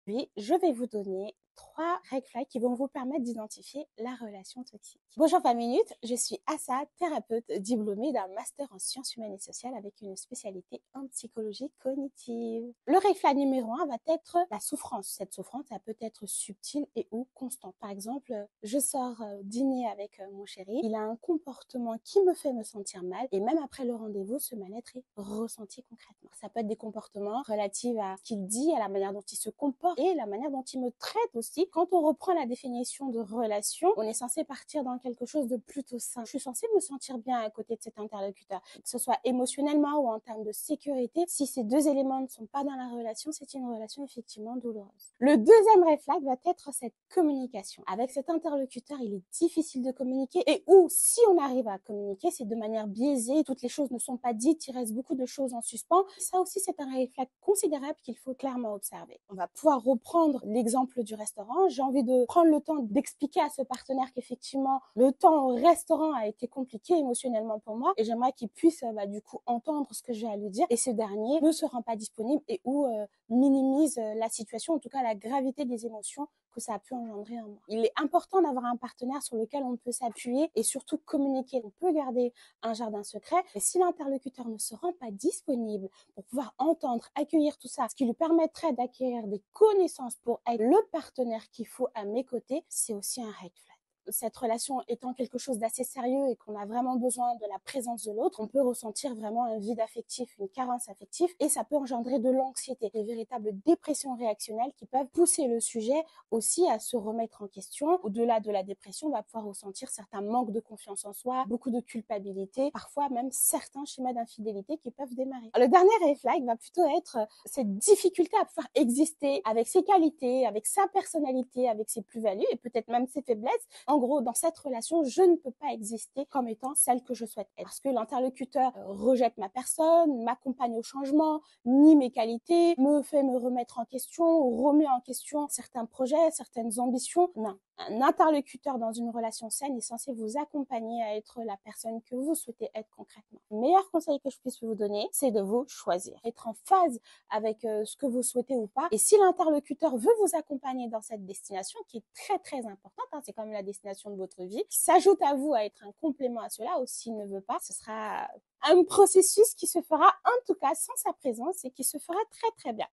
Aujourd'hui, je vais vous donner 3 red flags qui vont vous permettre d'identifier la relation toxique. Bonjour 20 minutes, je suis Assa, thérapeute diplômée d'un master en sciences humaines et sociales avec une spécialité en psychologie cognitive. Le red flag numéro 1 va être la souffrance. Cette souffrance, elle peut être subtile et ou constante. Par exemple, je sors dîner avec mon chéri, il a un comportement qui me fait me sentir mal et même après le rendez-vous, ce mal-être est ressenti concrètement. Ça peut être des comportements relatifs à ce qu'il dit, à la manière dont il se comporte et la manière dont il me traite aussi. Quand on reprend la définition de relation, on est censé partir dans quelque chose de plutôt sain. Je suis censée me sentir bien à côté de cet interlocuteur, que ce soit émotionnellement ou en termes de sécurité. Si ces deux éléments ne sont pas dans la relation, c'est une relation effectivement douloureuse. Le deuxième red flag va être cette communication. Avec cet interlocuteur, il est difficile de communiquer et ou si on arrive à communiquer, c'est de manière biaisée, toutes les choses ne sont pas dites, il reste beaucoup de choses en suspens. Ça aussi, c'est un red flag considérable qu'il faut clairement observer. On va pouvoir reprendre l'exemple du restaurant. J'ai envie de prendre le temps d'expliquer à ce partenaire qu'effectivement, le temps au restaurant a été compliqué émotionnellement pour moi et j'aimerais qu'il puisse du coup entendre ce que j'ai à lui dire et ce dernier ne se rend pas disponible et ou minimise la situation, en tout cas la gravité des émotions que ça a pu engendrer en moi. Il est important d'avoir un partenaire sur lequel on peut s'appuyer et surtout communiquer. On peut garder un jardin secret, mais si l'interlocuteur ne se rend pas disponible pour pouvoir entendre, accueillir tout ça, ce qui lui permettrait d'acquérir des connaissances pour être le partenaire qu'il faut à mes côtés, c'est aussi un red flag. Cette relation étant quelque chose d'assez sérieux et qu'on a vraiment besoin de la présence de l'autre, on peut ressentir vraiment un vide affectif, une carence affective et ça peut engendrer de l'anxiété, des véritables dépressions réactionnelles qui peuvent pousser le sujet aussi à se remettre en question. Au-delà de la dépression, on va pouvoir ressentir certains manques de confiance en soi, beaucoup de culpabilité, parfois même certains schémas d'infidélité qui peuvent démarrer. Le dernier red flag va plutôt être cette difficulté à pouvoir exister avec ses qualités, avec sa personnalité, avec ses plus-values et peut-être même ses faiblesses. En gros, dans cette relation, je ne peux pas exister comme étant celle que je souhaite être. Parce que l'interlocuteur rejette ma personne, m'accompagne au changement, nie mes qualités, me fait me remettre en question, remet en question certains projets, certaines ambitions. Non. Un interlocuteur dans une relation saine est censé vous accompagner à être la personne que vous souhaitez être concrètement. Le meilleur conseil que je puisse vous donner, c'est de vous choisir. Être en phase avec ce que vous souhaitez ou pas. Et si l'interlocuteur veut vous accompagner dans cette destination, qui est très très importante, c'est quand même la destination de votre vie, qui s'ajoute à vous à être un complément à cela, ou s'il ne veut pas, ce sera un processus qui se fera en tout cas sans sa présence et qui se fera très très bien.